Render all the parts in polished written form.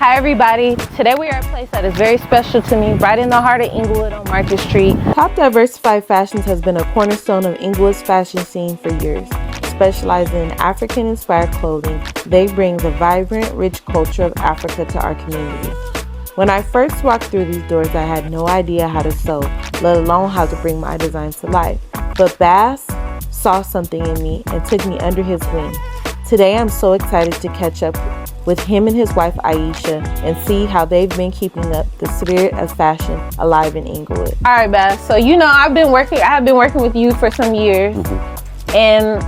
Hi everybody, today we are at a place that is very special to me, right in the heart of Inglewood on Market Street. Haute Diversified Fashions has been a cornerstone of Inglewood's fashion scene for years. Specializing in African-inspired clothing, they bring the vibrant, rich culture of Africa to our community. When I first walked through these doors, I had no idea how to sew, let alone how to bring my designs to life. But Bass saw something in me and took me under his wing. Today I'm so excited to catch up with him and his wife Iyesha and see how they've been keeping up the spirit of fashion alive in Inglewood. All right, Bass. So I have been working with you for some years, and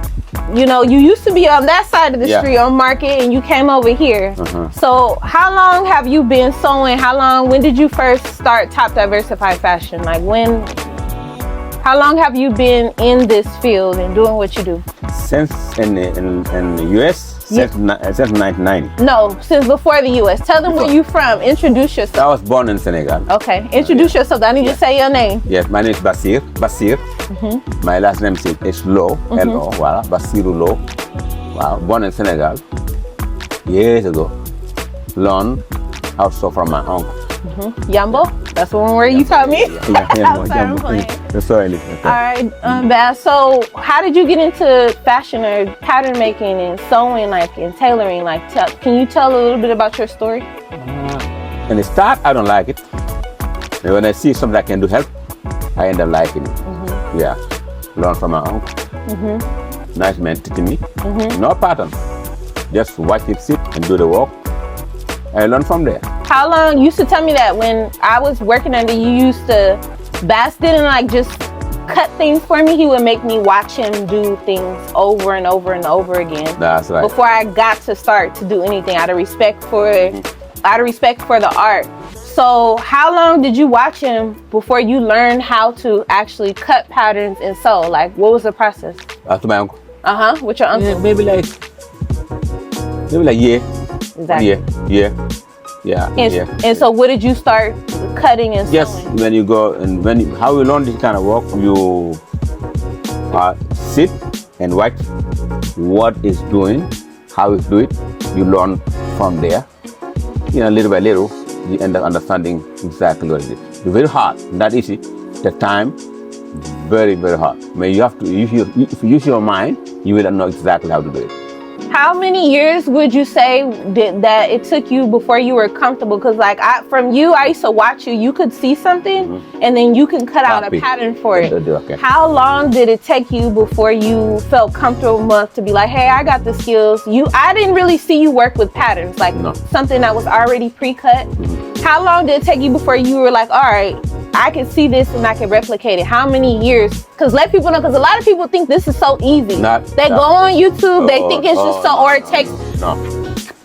you used to be on that side of the street on Market, and you came over here. So how long have you been sewing? When did you first start Top Diversified Fashion? How long have you been in this field and doing what you do? Since in the US. Since 1990. No, since before the U.S. Tell them where you from. Introduce yourself. I was born in Senegal. Okay, introduce yourself. I need you to say your name. Yes, my name is Basir. My last name is Lo. L-O. Voilà, Basiru Lo. Wow, born in Senegal years ago. Learned how to sew from my uncle. Yambo? That's the one where you taught me? Yambo. All right, Bass. So how did you get into fashion or pattern making and sewing, and tailoring? Can you tell a little bit about your story? In the start, I don't like it. And when I see something I can do help, I end up liking it. Yeah, learn from my uncle. Nice man teaching me. No pattern. Just watch it sit and do the work. I learn from there. How long? You used to tell me that when I was working under you, Bass didn't just cut things for me. He would make me watch him do things over and over and over again. That's right. Before I got to start to do anything, out of respect for the art. So how long did you watch him before you learned how to actually cut patterns and sew? What was the process? After my uncle. With your uncle? Yeah, maybe like year. Exactly. Yeah. And so what did you start cutting and sewing? Just when you go and how you learn this kind of work, you sit and watch what is doing, how it do it. You learn from there. Little by little, you end up understanding exactly what it is. It's very hard, not easy. The time, very, very hard. But you have to, if you use your mind, you will know exactly how to do it. How many years would you say that it took you before you were comfortable? Because from you, I used to watch you. You could see something, and then you can cut out a pattern for it. Okay. How long did it take you before you felt comfortable enough to be like, hey, I got the skills? I didn't really see you work with patterns, something that was already pre-cut. How long did it take you before you were like, all right, I can see this and I can replicate it? How many years? Because let people know, because a lot of people think this is so easy. They go on YouTube, they think it's just so, or it takes. No.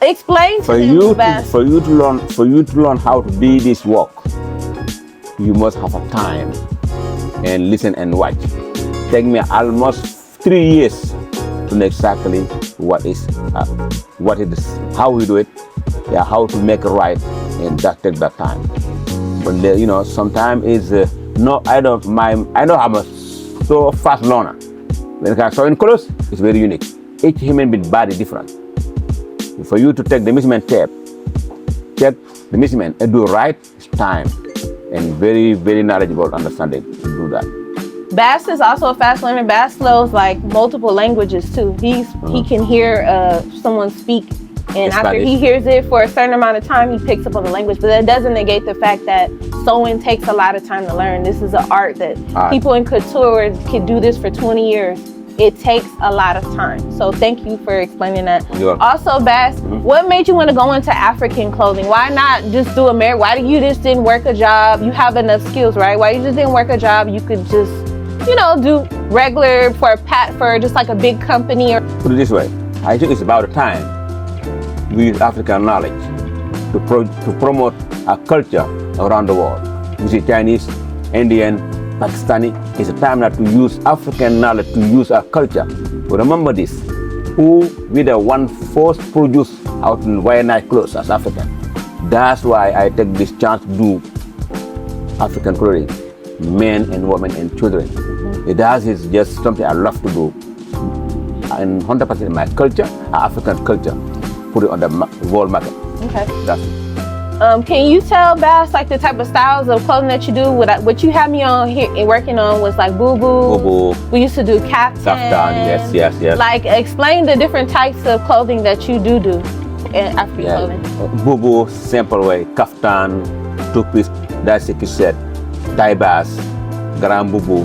Explain to them, for you to learn how to do this work, you must have a time and listen and watch. Take me almost 3 years to know exactly what it is, how we do it, how to make it right, and that takes that time. But sometimes it's I know I'm a so fast learner. When I sew in clothes, it's very unique. Each human being body different. For you to take the measurement tape, check the measurement and do right, it's time and very, very knowledgeable understanding to do that. Bass is also a fast learner. Bass knows multiple languages too. He can hear someone speak. And after he hears it for a certain amount of time, he picks up on the language. But that doesn't negate the fact that sewing takes a lot of time to learn. This is an art that people in couture can do this for 20 years. It takes a lot of time. So thank you for explaining that. Also, Bass, what made you want to go into African clothing? Why not just do American? Why you just didn't work a job? You have enough skills, right? Why you just didn't work a job? You could just, do regular for just a big company. Put it this way, I think it's about the time we use African knowledge to promote our culture around the world. You see, Chinese, Indian, Pakistani. It's a time that we use African knowledge to use our culture. But remember this, who we the one first produce out in wear nice clothes as African. That's why I take this chance to do African clothing, men and women and children. It is just something I love to do. And 100% my culture, our African culture, put it on the world market. Okay. That's it. Can you tell Bass like the type of styles of clothing that you do? What you had me on here and working on was like boo boo. We used to do kaftan. Yes. Like explain the different types of clothing that you do in African clothing. Boo boo, simple way. Kaftan, two-piece, that's like you said. Tie bass, grand boo boo.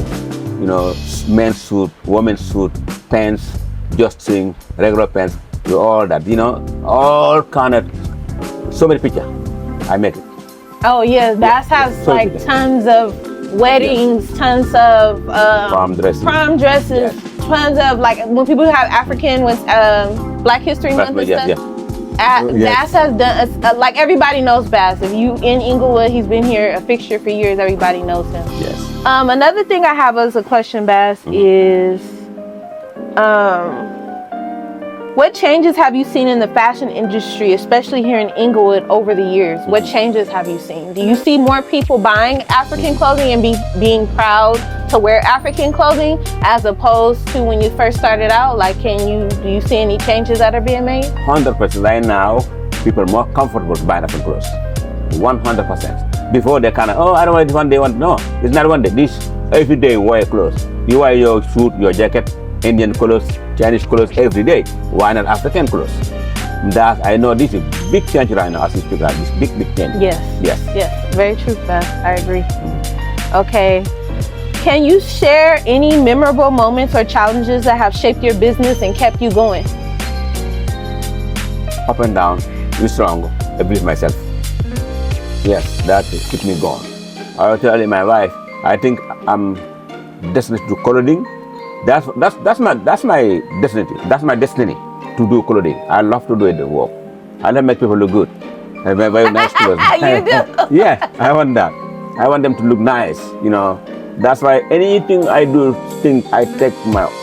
You know, men's suit, women's suit, pants, just regular pants, all that. You know, all kind of. So many pictures. I make it. Oh yeah, Bass has so like tons of weddings, tons of prom dresses, tons of like when people have African with Black History Month and stuff. Bass has done like everybody knows Bass. If you in Inglewood, he's been here a fixture for years. Everybody knows him. Yes. Another thing I have as a question, Bass, is what changes have you seen in the fashion industry, especially here in Inglewood, over the years? What changes have you seen? Do you see more people buying African clothing and being proud to wear African clothing as opposed to when you first started out? Like, do you see any changes that are being made? 100%. Right now, people are more comfortable buying African clothes. 100%. Before they kind of, I don't want it one day. No, it's not one day. This every day wear clothes. You wear your suit, your jacket, Indian clothes, Chinese clothes every day. Why not African clothes? That I know this is big change right now as we speak. This big change. Yes. Very true, Beth. I agree. Okay. Can you share any memorable moments or challenges that have shaped your business and kept you going? Up and down, be strong. I believe myself. Yes, that keeps me going. I was telling my wife, I think I'm destined to clothing. That's my destiny. That's my destiny to do clothing. I love to do the work. I love make people look good. I wear very nice clothes. You do? Yeah, I want that. I want them to look nice. You know, that's why anything I do, I take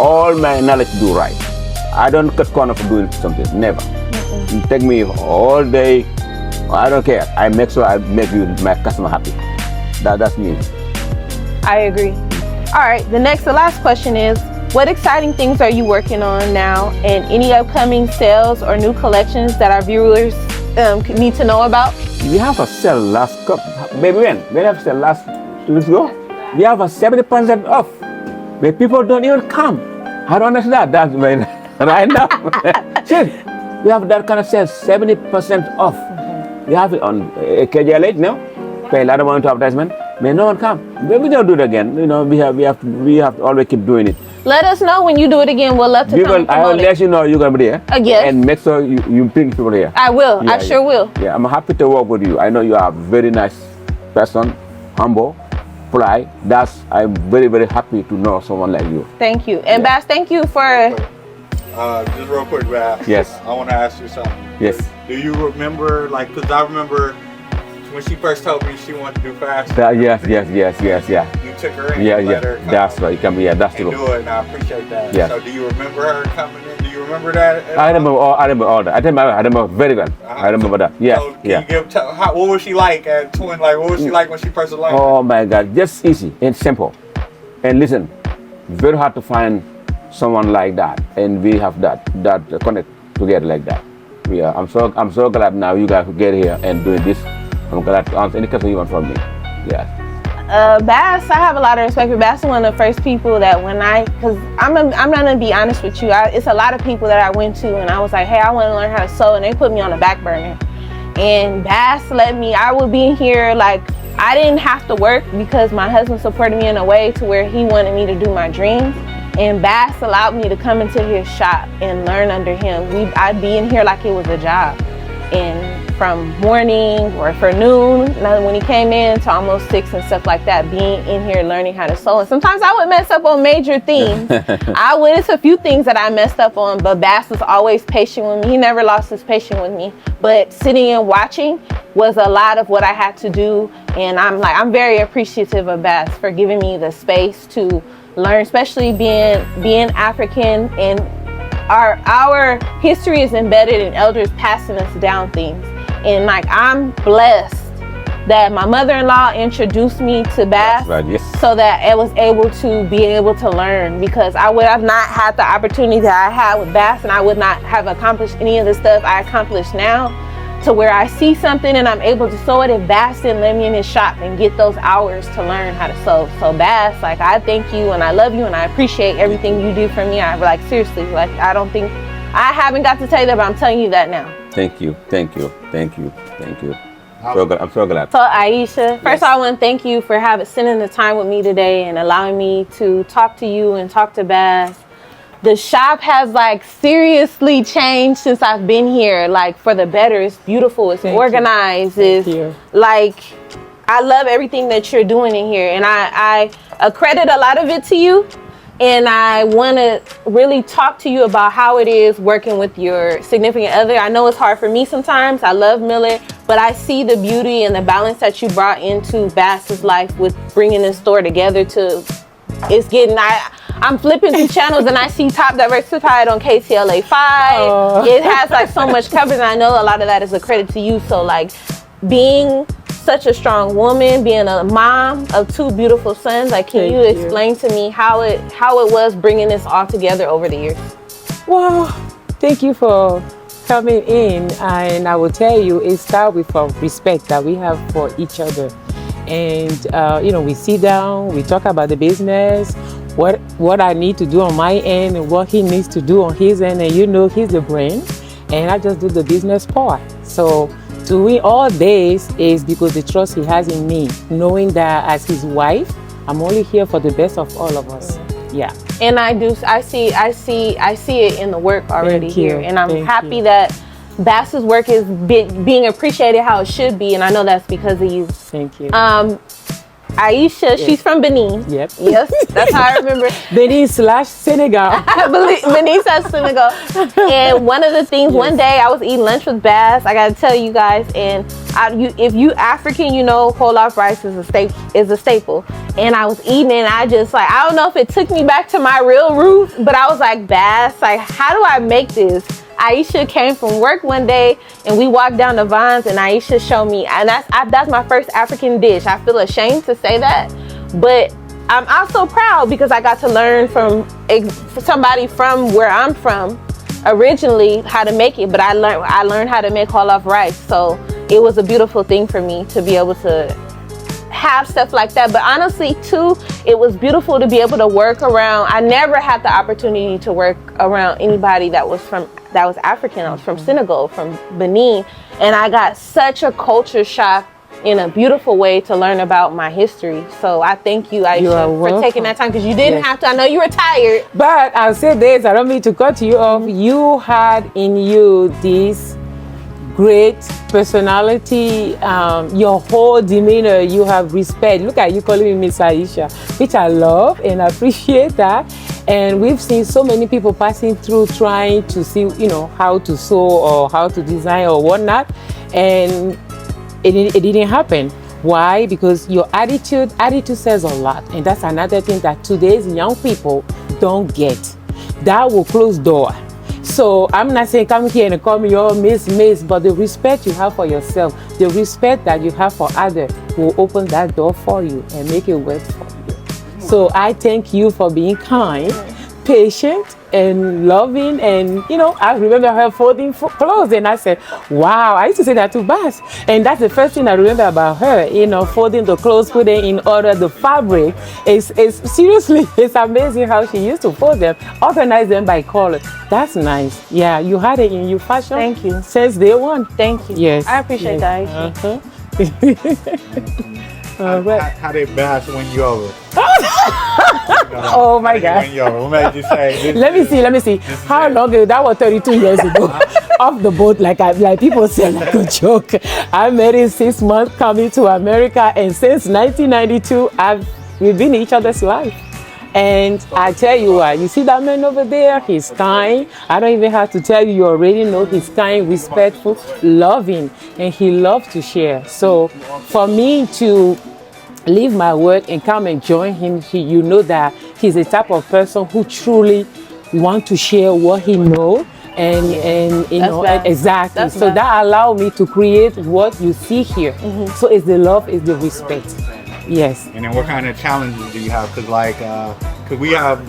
all my knowledge to do right. I don't cut corner for doing something. Never. You take me all day. I don't care. I make sure I make my customer happy. That's me. I agree. All right, the last question is, what exciting things are you working on now, and any upcoming sales or new collections that our viewers need to know about? We have a sale last maybe when? We have a sale last 2 weeks ago. We have a 70% off. But people don't even come. I don't understand. That's when right now. Shit, we have that kind of sale, 70% off. We have it on KJLH now. Pay a lot of money to advertisement. May no one come. But we don't do it again. You know, we have to always keep doing it. Let us know when you do it again. We'll love to come. I will let you know you're gonna be there. Yes. And make sure you bring people here. I will. I sure will. Yeah, I'm happy to work with you. I know you are a very nice person, humble, polite. I'm very, very happy to know someone like you. Thank you. And Bass, thank you for. Just real quick, Bass. Yes. I want to ask you something. Yes. Do you remember, because I remember when she first told me she wanted to do fashion. Yes. You took her in. Let her come that's right. That's true. Do it, and I appreciate that. Yeah. So do you remember her coming in? Do you remember that? I remember all that. I remember very well. I remember that. Yeah. So can you what was she like at Twin? Like, what was she like when she first aligned? Oh my God, just easy and simple. And listen, very hard to find someone like that, and we have that connect together like that. Yeah, I'm so glad now you guys could get here and doing this. I'm glad to answer any question you want from me. Yeah. Bass, I have a lot of respect for Bass. One of the first people that because I'm gonna be honest with you, it's a lot of people that I went to and I was like, hey, I want to learn how to sew, and they put me on the back burner. And Bass I would be in here like I didn't have to work because my husband supported me in a way to where he wanted me to do my dreams. And Bass allowed me to come into his shop and learn under him. I'd be in here like it was a job. And from morning or for noon, when he came in, to almost 6 and stuff like that, being in here learning how to sew. And sometimes I would mess up on major things. It's a few things that I messed up on, but Bass was always patient with me. He never lost his patience with me. But sitting and watching was a lot of what I had to do. And I'm very appreciative of Bass for giving me the space to learn, especially being African, and our history is embedded in elders passing us down things. And I'm blessed that my mother-in-law introduced me to Bass, right, yes. So that I was able to learn, because I would have not had the opportunity that I had with Bass, and I would not have accomplished any of the stuff I accomplished now. to where I see something and I'm able to sew it, if Bass didn't let me in his shop and get those hours to learn how to sew. So Bass, like, I thank you and I love you and I appreciate everything you do for me. I like, seriously, like, I haven't got to tell you that, but I'm telling you that now. Thank you. I'm so glad. So Iyesha, first I want to thank you for spending the time with me today and allowing me to talk to you and talk to Bass. The shop has like seriously changed since I've been here, like for the better. It's beautiful, it's organized, it's like, I love everything that you're doing in here, and I accredit a lot of it to you. And I want to really talk to you about how it is working with your significant other. I know it's hard for me sometimes. I love Miller, but I see the beauty and the balance that you brought into Bass's life with bringing this store together I'm flipping through channels and I see Top Diversified on KTLA 5. It has like so much coverage, and I know a lot of that is a credit to you. So like, being such a strong woman, being a mom of 2 beautiful sons, like, can you explain to me how it was bringing this all together over the years? Well, thank you for coming in, and I will tell you, it starts with respect that we have for each other. And we sit down, we talk about the business, what I need to do on my end and what he needs to do on his end, and he's the brain and I just do the business part. So doing all this is because the trust he has in me, knowing that as his wife, I'm only here for the best of all of us. Yeah. And I see it in the work already here, and I'm happy that Bass's work is being appreciated how it should be, and I know that's because of you. Thank you. Iyesha, she's from Benin. Yep. Yes, that's how I remember. Benin/Senegal. Benin/Senegal. And one of the things, one day I was eating lunch with Bass. I got to tell you guys, and if you African, whole off rice is a staple. And I was eating it, and I just like, I don't know if it took me back to my real roots, but I was like, Bass, like, how do I make this? Iyesha came from work one day and we walked down the Vines, and Iyesha showed me, and that's my first African dish. I feel ashamed to say that, but I'm also proud because I got to learn from somebody from where I'm from originally how to make it, but I learned how to make whole off rice. So it was a beautiful thing for me to be able to have stuff like that. But honestly too, it was beautiful to be able to work around. I never had the opportunity to work around anybody that was African. I was from Senegal, from Benin, and I got such a culture shock in a beautiful way to learn about my history. So I thank you, Iyesha, for taking that time, because you didn't have to. I know you were tired. But I'll say this, I don't mean to cut you off. You had in you this great personality, your whole demeanor, you have respect. Look at you calling me Miss Iyesha, which I love and I appreciate that. And we've seen so many people passing through trying to see, how to sew or how to design or whatnot, and it didn't happen. Why? Because your attitude says a lot, and that's another thing that today's young people don't get. That will close door. So I'm not saying come here and call me all miss, but the respect you have for yourself, the respect that you have for others will open that door for you and make it work for you. So I thank you for being kind, patient, and loving. And I remember her folding clothes, and I said, wow, I used to say that to Bass, and that's the first thing I remember about her, folding the clothes, putting in order the fabric. Seriously, it's amazing how she used to fold them, organize them by color. That's nice. Yeah, you had it in your fashion. Thank you. Since day one. Thank you. Yes. I appreciate that. How did Bass win you over? Oh my God. What made you say? Let me see. How long ago? That was 32 years ago. Off the boat, like people say, like a joke. I met him 6 months coming to America, and since 1992, we've been in each other's life. And I tell you what, you see that man over there? He's kind. I don't even have to tell you. You already know he's kind, respectful, loving, and he loves to share. So for me to leave my work and come and join him, you know that he's the type of person who truly wants to share what he knows. And exactly. So that allowed me to create what you see here. Mm-hmm. So it's the love, it's the respect. Yes. And then what kind of challenges do you have? Because we have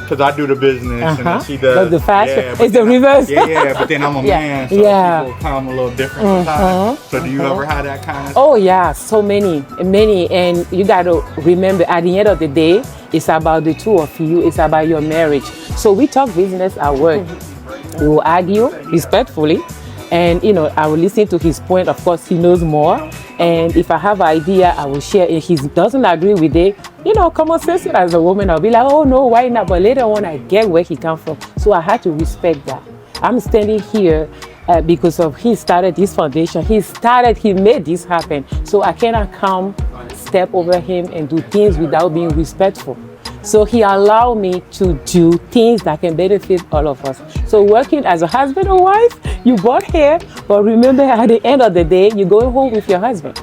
because I do the business and then she does But the fashion, yeah, but it's the then reverse. Yeah, but then I'm a Yeah, man, so yeah. people come a little different sometimes. So do you ever have that kind of? Oh yeah, so many, and you got to remember at the end of the day, it's about the two of you. It's about your marriage. So we talk business at work. We will argue respectfully, and I will listen to his point. Of course, he knows more, and if I have an idea, I will share. If he doesn't agree with it, common sense as a woman, I'll be like, oh no, why not? But later on, I get where he comes from. So I had to respect that. I'm standing here because of he started this foundation. He made this happen. So I cannot come step over him and do things without being respectful. So he allowed me to do things that can benefit all of us. So working as a husband or wife, you both here, but remember at the end of the day, you're going home with your husband.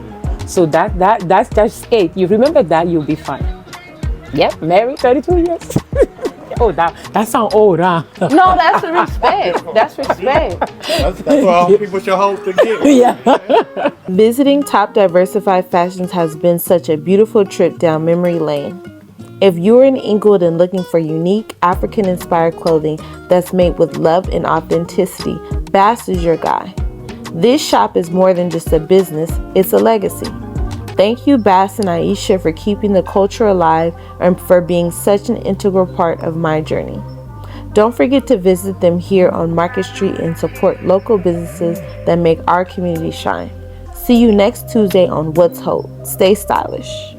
So that's just it. You remember that, you'll be fine. Yep, married 32 years. Oh, that sounds old, huh? No, that's the respect. That's respect. That's what all people should hope to get. Yeah. Visiting Top Diversified Fashions has been such a beautiful trip down memory lane. If you're in Inglewood and looking for unique African-inspired clothing that's made with love and authenticity, Bass is your guy. This shop is more than just a business, it's a legacy. Thank you, Bass and Iyesha, for keeping the culture alive and for being such an integral part of my journey. Don't forget to visit them here on Market Street and support local businesses that make our community shine. See you next Tuesday on What's Haute. Stay stylish.